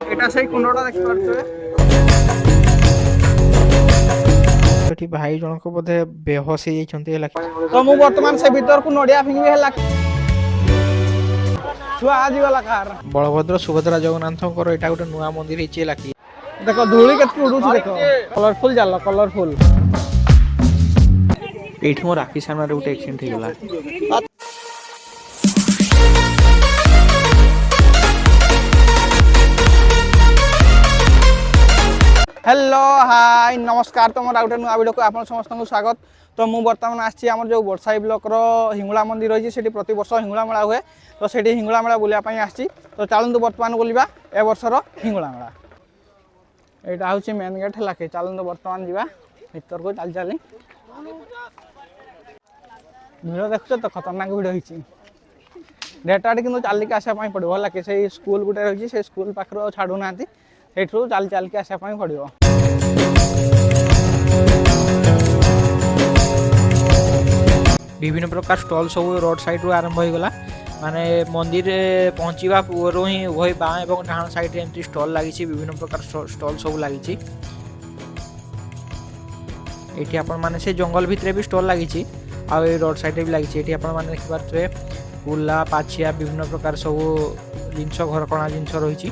এটা সেই কুণ্ডটা দেখতে পাচ্ছ। এটি ভাই জনক বোধে বেহোশ ହେଇଯାଇଛନ୍ତି ହେଲା। তো ମୁଁ ବର୍ତ୍ତମାନ ସେ ଭିତରକୁ ନଡିଆ ଫିଙ୍ଗିବି ହେଲା। ଛୁଆ ଆଜିଗଲା କାହାର। ବଳଭଦ୍ର ସୁଭଦ୍ରା ଜଗନ୍ନାଥଙ୍କର ଏଇଟା ଗୋଟେ ନୂଆ ମନ୍ଦିର ହେଇଛି ହେଲା କି। ଦେଖ ଧୂଳି କେତେ ଉଡୁଛି ଦେଖ। କଲରଫୁଲ ଜାଲ କଲରଫୁଲ। ଏଇଠି ମୋ ରାକ୍ଷୀ ସାମ୍ନାରେ ଗୋଟେ ଆକ୍ସିଡେଣ୍ଟ ହେଇଗଲା। हेलो हाय नमस्कार तुम गोटे नुआ वीडियो को आप समस्त स्वागत। तो मुझे बर्तमान आसी आम जो बरसाई ब्लॉक हिंगुला मंदिर रही है प्रति वर्ष हिंगुला मेला हुए। तो से हिंगुला मेला बुलापाई आसी। तो चलतु बर्तमान बुलवा ए वर्षर हिंगुला मेला। यहाँ हूँ मेन गेट है कि चलतु बर्तमान जावा भर को चली चली भिड़ देखुच तो खतरनाक भिड़ होती डेटा कि चलिक आसापी पड़ो है कि स्कूल गोटे रही है स्कूल पाखर छाड़ूना से चल चल के आसापी पड़ो। विभिन्न प्रकार स्टॉल सब रोड साइड रू आरंभ हो गला माने मंदिर पहुँचवा पूर्व ही वही बाँ और डाण साइड एमती स्टॉल लगी विभिन्न प्रकार स्टॉल सब लगी। ये आपण मैंने से जंगल भितर भी स्टॉल लगी आ रोड साइड भी लगी। ये आपण मैंने देखिए कुला पाछिया विभिन्न प्रकार सब जिनस घर कणा जिनस रही।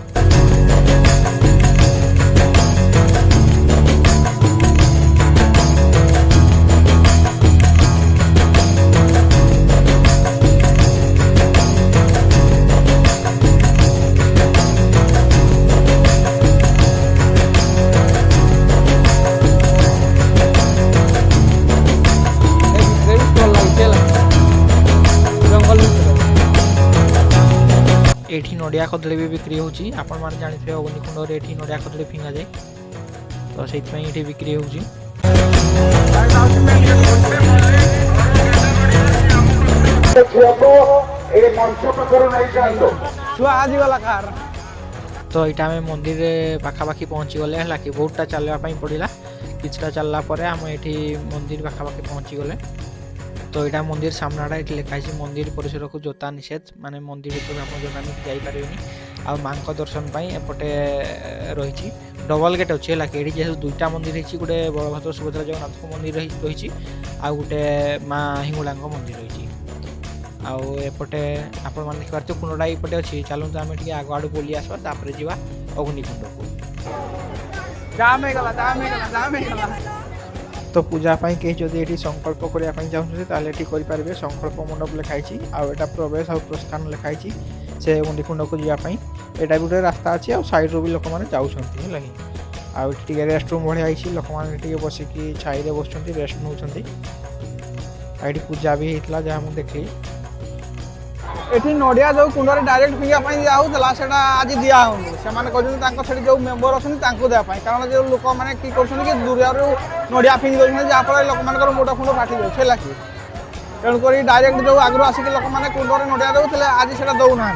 एठी नड़िया कदली भी बिक्री होची। आपण माने जानिथे अग्निकुंड रे एठी नड़िया कदली फिंगा जाए तो सेति पई एठी बिक्री होची। छुआ आजी वाला कार तो एटा में मंदिर पाखापाखी पहुँची गले है कि बहुतटा चलवा पड़ा किछटा चलला परे हम एठी मंदिर पाखापाखी पहुँची गले। तो यहाँ मंदिर सामनाटा ये लिखाई मंदिर परिसर को जोता निषेध माने मंदिर भर आप जोता जापर आ माँ दर्शन पर एपटे रही डबल गेट अच्छी है कि जेहतु दुईटा मंदिर है गोटे बलभद्र सुभद्रा जगन्नाथ मंदिर रही आ गोटे माँ हिंगुला मंदिर रही आउटे आपण मैंने देखिए कुंडा ये अच्छी चलते आम टे आग आड़ बुली आसवा तापर जा अग्निकुंड को। तो पूजापाई कहीं जदि ये संकल्प करने चाहिए ये करेंगे संकल्प मंडप लिखाई आटा प्रवेश और प्रस्थान लिखाई से अग्निकुंड को जावाई यहाँ भी गोटे रास्ता अच्छी आ साइड रू भी लोक मैंने जाऊँगी है आगे रेस्ट रूम भाई लोक मैंने बसिकी छाई बस रेस्ट नौ पूजा भी होता जहाँ मुझे देखी ये नड़िया जो कुंड डायरेक्ट फिंगापी दिखाला से आज दिहनी से जो मेम्बर अच्छे देवाई कारण जो लोक मैंने कि दूर नड़िया फिंगी दौरान जहाँफल लोक मान मुंड फुंड फाटी जाए तेणुक डायरेक्ट जो आगु आसिक लोक मैंने कुंड नड़िया दौले आज से दौना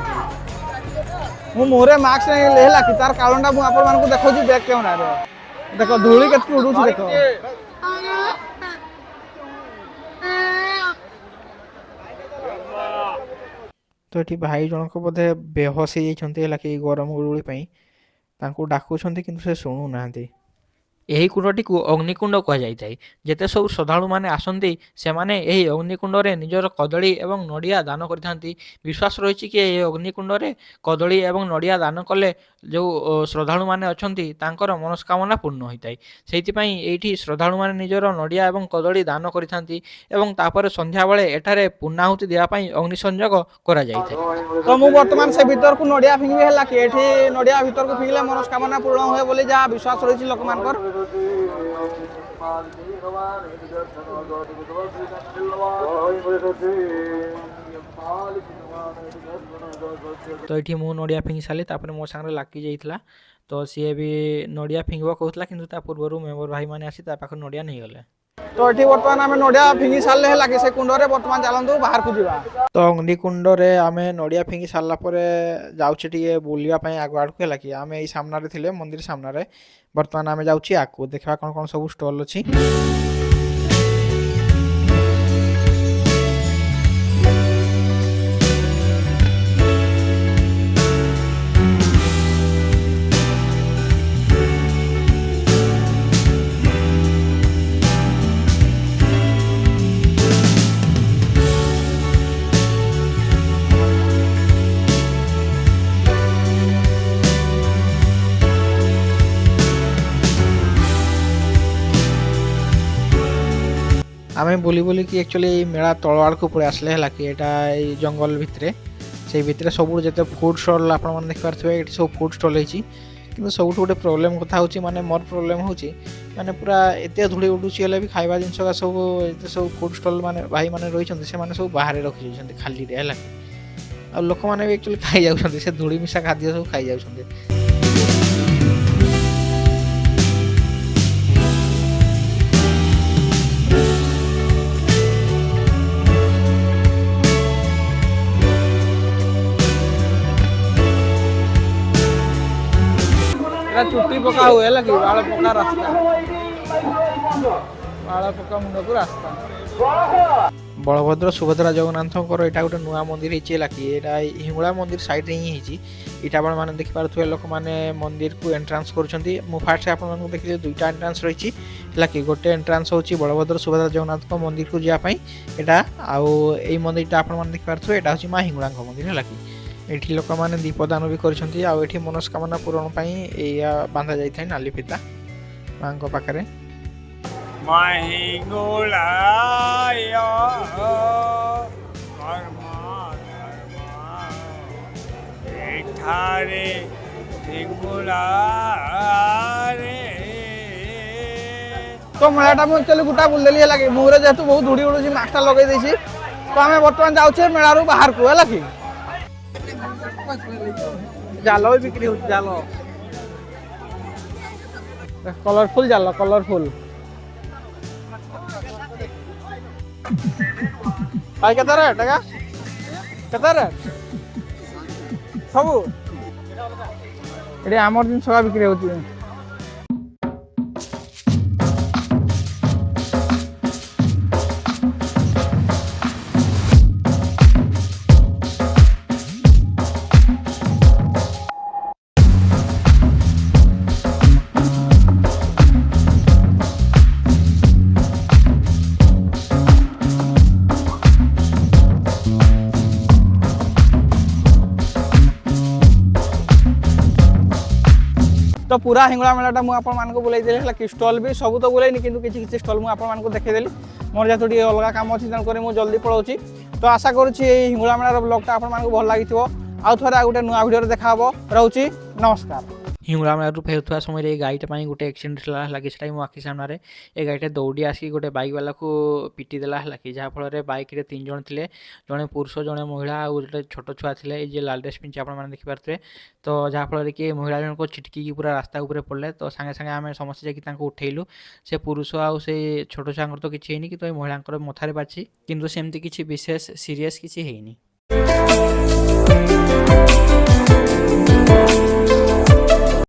मुहरे मास्क नहीं कि तार कारणटा मुझे देखा बैक कैमेरा देख धूली के उड़ू देख। तो ये भाई जनक बोधे बेहोश हो कि गरम गुड़ी डाकुंट कि से शुणु ना। यही कुंडटी को अग्निकुंड कहुए जिते सब श्रद्धालु मैंने आसती से माने यही अग्निकुंड रे निजर कदली एवं नड़िया दान करथांती। विश्वास रही कि यही अग्निकुंड रे कदली एवं नड़िया दान कले जो श्रद्धालु मैंने अच्छी तांकर मनस्कामना पूर्ण होता है से ये श्रद्धालु मैंने निजर नड़िया एवं कदली दान करथांती एवं तापर संध्या बेले एठारे पूर्णाहुति देवाई अग्निसंयोग करा जायଥାଏ। तो मुझे बर्तमान से भीतर को नड़िया फिंगी है कि नड़िया भीतर को फिंगले मनस्कामना पूर्ण हुए बोली जहाँ विश्वास रही लोक मान। तो ये मु नड़िया फिंगी सारी मो सांगे लागी जाइए तो सी भी नड़िया फिंगवा कहला कि पूर्व मेम्बर भाई मैंने आसी पाख नड़िया नहीं गले। तो ये बर्तमान आम नड़िया फिंगी सारे है कि से कुंड बर्तमान चलतु बाहर को जावा। तो अग्निकुंड रे आम नड़िया फिंगी सारा जाऊे टे बुलापाई आग आड़ को है कि आम ये सामने थे मंदिर सामने बर्तमान आम जाऊँ आगू देखा कौन कौन सब स्टॉल अच्छी। ଆମେ ବୁଲି ବୁଲିକି ଆକ୍ଚୁଆଲି ଏଇ ମେଳା ତଳ ଆଡ଼କୁ ପଳେଇ ଆସିଲେ ହେଲା କି ଏଇଟା ଏଇ ଜଙ୍ଗଲ ଭିତରେ ସେଇ ଭିତରେ ସବୁ ଯେତେ ଫୁଡ୍ ଷ୍ଟଲ୍ ଆପଣମାନେ ଦେଖିପାରୁଥିବେ ଏଠି ସବୁ ଫୁଡ୍ ଷ୍ଟଲ୍ ହେଇଛି କିନ୍ତୁ ସବୁଠୁ ଗୋଟେ ପ୍ରୋବ୍ଲେମ୍ କଥା ହେଉଛି ମାନେ ମୋର ପ୍ରୋବ୍ଲେମ୍ ହେଉଛି ମାନେ ପୁରା ଏତେ ଧୂଳି ଉଡ଼ୁଛି ହେଲେ ବି ଖାଇବା ଜିନିଷ ସବୁ ଏତେ ସବୁ ଫୁଡ୍ ଷ୍ଟଲ୍ ମାନେ ଭାଇମାନେ ରହିଛନ୍ତି ସେମାନେ ସବୁ ବାହାରେ ରଖିଦେଇଛନ୍ତି ଖାଲିରେ ହେଲା ଆଉ ଲୋକମାନେ ବି ଆକ୍ଚୁଆଲି ଖାଇଯାଉଛନ୍ତି ସେ ଧୂଳି ମିଶା ଖାଦ୍ୟ ସବୁ ଖାଇଯାଉଛନ୍ତି। ଚୁଟି ପକା ହୁଏ ହେଲା କି ବାଳ ପକା ରାସ୍ତା ବାଳ ପକା ମୁଣ୍ଡକୁ ରାସ୍ତା। ବଳଭଦ୍ର ସୁଭଦ୍ରା ଜଗନ୍ନାଥଙ୍କର ଏଇଟା ଗୋଟେ ନୂଆ ମନ୍ଦିର ହେଇଛି ହେଲା କି ଏଇଟା ହିଙ୍ଗୁଳା ମନ୍ଦିର ସାଇଡ଼ରେ ହିଁ ହେଇଛି ଏଇଟା ଆପଣମାନେ ଦେଖିପାରୁଥିବେ ଲୋକମାନେ ମନ୍ଦିରକୁ ଏଣ୍ଟ୍ରାନ୍ସ କରୁଛନ୍ତି ମୁଁ ଫାର୍ଷ୍ଟ ଆପଣମାନଙ୍କୁ ଦେଖିଲି ଦୁଇଟା ଏଣ୍ଟ୍ରାନ୍ସ ରହିଛି ହେଲା କି ଗୋଟେ ଏଣ୍ଟ୍ରାନ୍ସ ହେଉଛି ବଳଭଦ୍ର ସୁଭଦ୍ରା ଜଗନ୍ନାଥଙ୍କ ମନ୍ଦିରକୁ ଯିବା ପାଇଁ ଏଇଟା ଆଉ ଏଇ ମନ୍ଦିରଟା ଆପଣମାନେ ଦେଖିପାରୁଥିବେ ଏଇଟା ହେଉଛି ମା ହିଙ୍ଗୁଳାଙ୍କ ମନ୍ଦିର ହେଲା କି ଏଠି ଲୋକମାନେ ଦୀପଦାନ ବି କରିଛନ୍ତି ଆଉ ଏଠି ମନସ୍କାମନା ପୂରଣ ପାଇଁ ଏଇଆ ବାନ୍ଧା ଯାଇଥାଏ ନାଲି ଫିତା ମାଙ୍କ ପାଖରେ। ତ ମେଳାଟା ମୁଁ ଆକ୍ଚୁଆଲି ଗୋଟା ବୁଲିଦେଲି ହେଲା କି ମୁହଁରେ ଯେହେତୁ ବହୁତ ଧୂଳି ଉଡ଼ୁଛି ମାସ୍କଟା ଲଗେଇ ଦେଇଛି ତ ଆମେ ବର୍ତ୍ତମାନ ଯାଉଛେ ମେଳାରୁ ବାହାରକୁ ହେଲା କି ଜାଲ ବି ବିକ୍ରି ହଉଛି ଜାଲ କଲରଫୁଲ ଜାଲ କଲରଫୁଲ ଭାଇ କେତେ ରେଟ୍ ଆଜ୍ଞା କେତେ ରେଟ୍ ସବୁ ଏଠି ଆମର ଜିନିଷ ବିକ୍ରି ହଉଛି। तो पूरा हिंगुला मेलाटा मुझे आपको बुलाई देली कि स्टल भी सब तो बुलाईनी कि किसी स्टल मुझे आपको देखीदेली मोर जेहतु टे अलग कम अच्छी तेणुक मुझे जल्दी पलाऊँगी तो आशा करुँची हिंगुला मेलार ब्लॉगटा आपको भल लगी आउ थे गोटे नुआ भिडियो देखा रोचे नमस्कार। हिंगुला मेलारू फेरुवा समय ये गाईटा गोटे एक्सीडेंट है कि मो आखि सामने ये गाईटा दौड़ी आसिक गोटे बैक वाला को पिटी देला है कि जहाँफल बैक रे 3 जन थे जड़े पुरुष जड़े महिला और गोटे छोट छुआ थे ये लाल ड्रेस पिंधि आप देखिपारे तो जहाँफल कि महिला जन को छिटकी पूरा रास्ता उपरे पड़े तो सागे सागे आम समस्ते जाकि उठेलु से पुरुष आउ से छोट छुआ तो किसी है कि तो महिला मथारे बाची किंतु सेमती किसी विशेष सीरीयस किसी है।